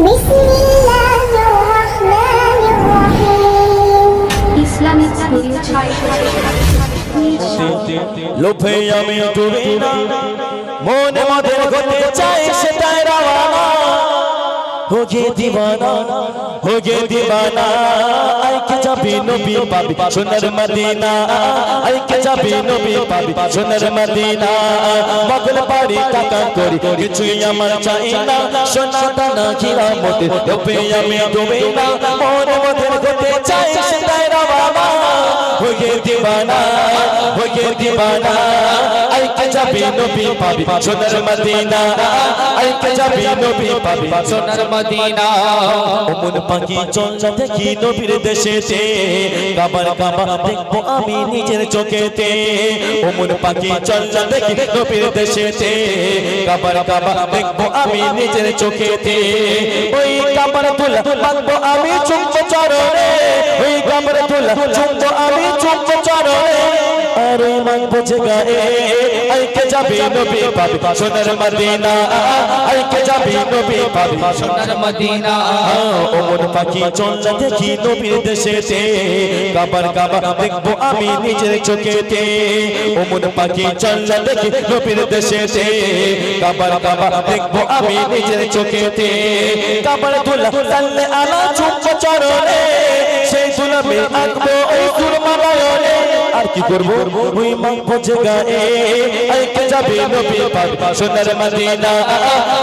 বিসমিল্লাহির রহমানির রহিম। Islamic studio 6 লোভে আমি ডুবি না, মনে মদের হতে চাই সেটাই রাওয়ানা, हो गए दीवाना, हो गए दीवाना। आई के जाबी नबी पाबी सोनर मदीना, आई के जाबी नबी पाबी सोनर मदीना। मगल बाड़ी काका करी কিছুই আমার চাই না, সোনা দানা হীরা মোতি লোভে আমি ডুবি না, মনে মদের হতে চাই সেটাই রাওয়ানা, हो गए दीवाना, हो गए दीवाना। आई के जाबी नबी पाबी सोनर मदीना, आई के जाबी नबी पाबी सोनर मदीना। ওমন পাখি চলছে দেখি নবীর দেশেতে, কাবার কাবা দেখবো আমি নিজের চোখেতে। ওমন পাখি চলছে দেখি নবীর দেশেতে, কাবার কাবা দেখবো আমি নিজের চোখেতে। ওই কাবার তুলা বাঁধবো আমি চুম্ব চরণে, ওই কাবার তুলা চুম্ব আমি চুম্ব চরণে। আরে মন বুঝে গায়ে আই কে যাবি নবী পাবি সোনার মদিনা, আই কে যাবি নবী পাবি সোনার মদিনা। ওমন পাখি চলছে দেখি নবীর দেশেতে, কাবার কাবা দেখবো আমি নিজের চোখেতে। ওমন পাখি চলছে দেখি নবীর দেশেতে, কাবার কাবা দেখবো আমি নিজের চোখেতে। কাবার দুলা সাল্লে আলা চুম্ব চরণে, সেই দুলাবে আঁকবো ওই সুরমা নয়নে। আর কি করব ওই মন বুঝে গায়ে আই কে যাবি নবী পাবি সোনার মদিনা,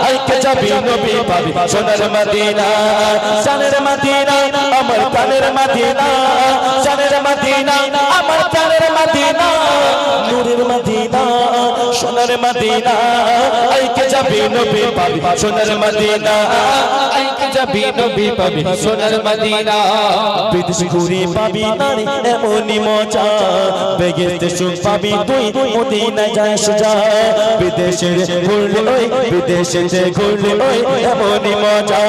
আই কে যাবি নবী পাবি সোনার মদিনা। জানের মদিনা আমার প্রাণের মদিনা, জানের মদিনা আমার প্রাণের মদিনা। নূরের মদিনা সোনার মদিনা, আই কে যাবি নবী পাবি সোনার মদিনা, আই কে যাবি নবী পাবি সোনার মদিনা। বিদেশ ঘুরে পাবি নারী এমনই মজা, বেগেতে সুখ পাবি তুই মদিনা যায় সোজা। বিদেশে ঘুরলে ওই বিদেশে ঘুরলে ওই এমনই মজা,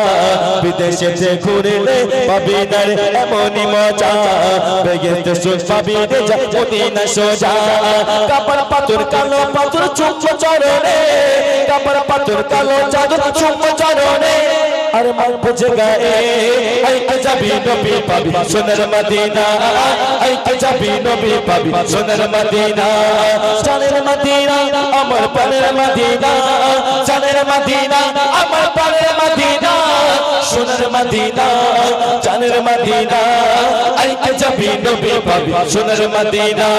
বিদেশে ঘুরলে পাবি নারী এমনই মজা। বেগেতে সুখ পাবি রে যা মদিনা সোজা। কাপড় পাথর কালো পাথর চুম্ব চরণে, কাপড় পাথর কালো চাদর চুম্ব চরণে। আর মন বুঝে গায়ে আই কে যাবি নবী পাবি সোনার মদিনা, আই কে যাবি নবী পাবি সোনার মদিনা। জানের মদিনা আমার প্রাণের মদিনা, জানের মদিনা আমার প্রাণের মদিনা। সোনার মদিনা জানের মদিনা, আই কে যাবি নবী পাবি সোনার মদিনা,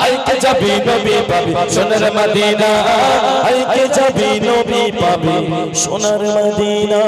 আই কে যাবি নবী পাবি সোনার মদিনা, আই কে যাবি নবী পাবি সোনার মদিনা।